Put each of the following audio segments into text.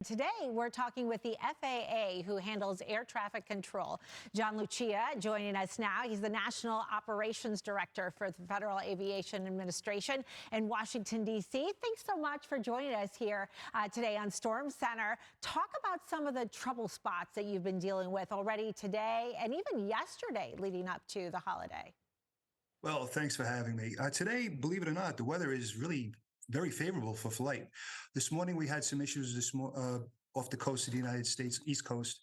Today, we're talking with the FAA, who handles air traffic control. John Lucia joining us now. He's the National Operations Director for the Federal Aviation Administration in Washington, D.C. Thanks so much for joining us here today on Storm Center. Talk about some of the trouble spots that you've been dealing with already today and even yesterday leading up to the holiday. Well, thanks for having me. Today, believe it or not, the weather is really very favorable for flight. This morning, we had some issues off the coast of the United States, East Coast,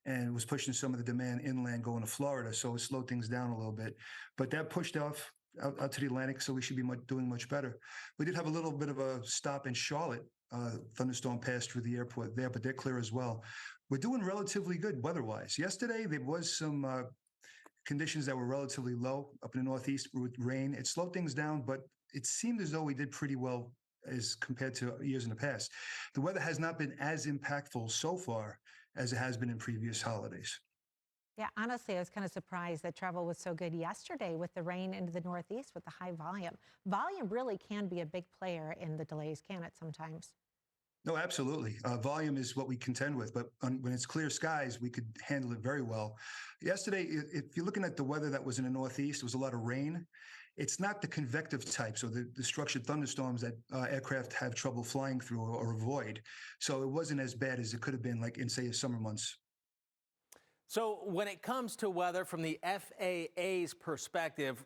and was pushing some of the demand inland going to Florida, so it slowed things down a little bit. But that pushed off out to the Atlantic, so we should be doing much better. We did have a little bit of a stop in Charlotte. Thunderstorm passed through the airport there, but they're clear as well. We're doing relatively good weather-wise. Yesterday, there was some conditions that were relatively low up in the Northeast with rain. It slowed things down, but it seemed as though we did pretty well as compared to years in the past. The weather has not been as impactful so far as it has been in previous holidays. Yeah, honestly, I was kind of surprised that travel was so good yesterday with the rain into the Northeast with the high volume. Volume really can be a big player in the delays, can it, sometimes? No, absolutely. Volume is what we contend with, but when it's clear skies, we could handle it very well. Yesterday, if you're looking at the weather that was in the Northeast, it was a lot of rain. It's not the convective types or the structured thunderstorms that aircraft have trouble flying through or avoid. So it wasn't as bad as it could have been, like in, say, summer months. So when it comes to weather from the FAA's perspective,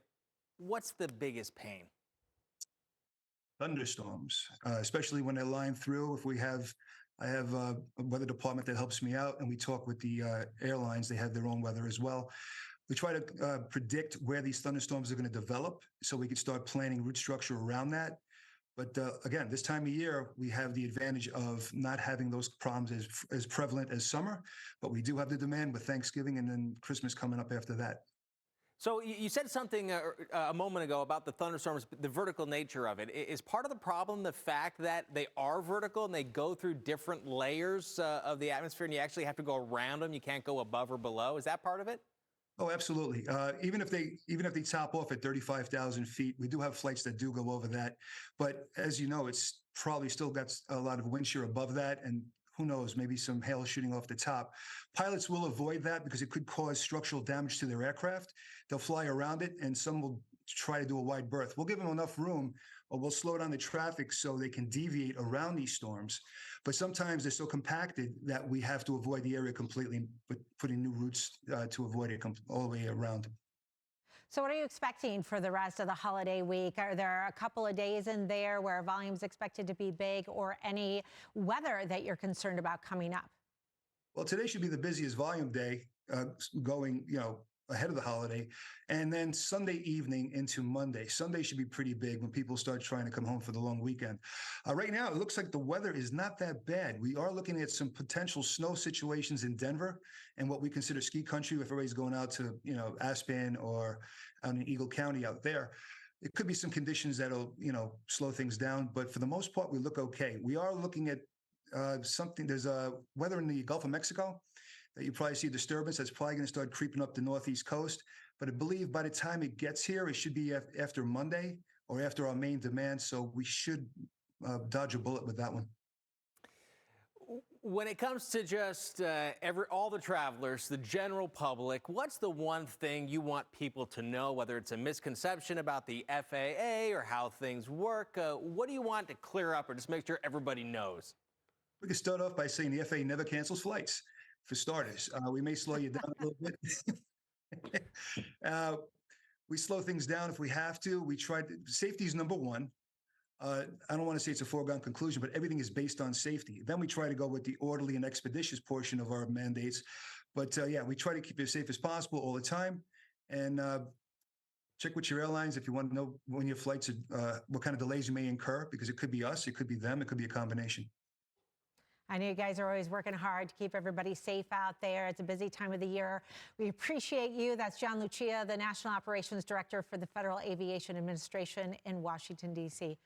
what's the biggest pain? Thunderstorms, especially when they line through. I have a weather department that helps me out, and we talk with the airlines. They have their own weather as well. We try to predict where these thunderstorms are going to develop so we can start planning route structure around that. But again, this time of year, we have the advantage of not having those problems as prevalent as summer, but we do have the demand with Thanksgiving and then Christmas coming up after that. So you said something a moment ago about the thunderstorms, the vertical nature of it. Is part of the problem the fact that they are vertical and they go through different layers of the atmosphere and you actually have to go around them? You can't go above or below. Is that part of it? Oh, absolutely. Even if they top off at 35,000 feet, we do have flights that do go over that. But as you know, it's probably still got a lot of wind shear above that, and who knows, maybe some hail shooting off the top. Pilots will avoid that because it could cause structural damage to their aircraft. They'll fly around it, and some will try to do a wide berth. We'll give them enough room, or we'll slow down the traffic so they can deviate around these storms. But sometimes they're so compacted that we have to avoid the area completely, but putting new routes to avoid it all the way around. So what are you expecting for the rest of the holiday week? Are there a couple of days in there where volume's expected to be big, or any weather that you're concerned about coming up? Well, today should be the busiest volume day going, ahead of the holiday. And then Sunday evening into Monday. Sunday should be pretty big when people start trying to come home for the long weekend. Right now, it looks like the weather is not that bad. We are looking at some potential snow situations in Denver and what we consider ski country if everybody's going out to, Aspen or out in Eagle County out there. It could be some conditions that'll, slow things down. But for the most part, we look okay. We are looking at there's a weather in the Gulf of Mexico that you probably see a disturbance that's probably going to start creeping up the Northeast coast. But I believe by the time it gets here, it should be after Monday or after our main demand. So we should dodge a bullet with that one. When it comes to just all the travelers, the general public, what's the one thing you want people to know, whether it's a misconception about the FAA or how things work? What do you want to clear up or just make sure everybody knows? We can start off by saying the FAA never cancels flights. For starters, we may slow you down a little bit. We slow things down if we have to. Safety is number one. I don't want to say it's a foregone conclusion, but everything is based on safety. Then we try to go with the orderly and expeditious portion of our mandates. But we try to keep it as safe as possible all the time. And check with your airlines if you want to know when your flights are, what kind of delays you may incur, because it could be us, it could be them, it could be a combination. I know you guys are always working hard to keep everybody safe out there. It's a busy time of the year. We appreciate you. That's John Lucia, the National Operations Director for the Federal Aviation Administration in Washington, D.C.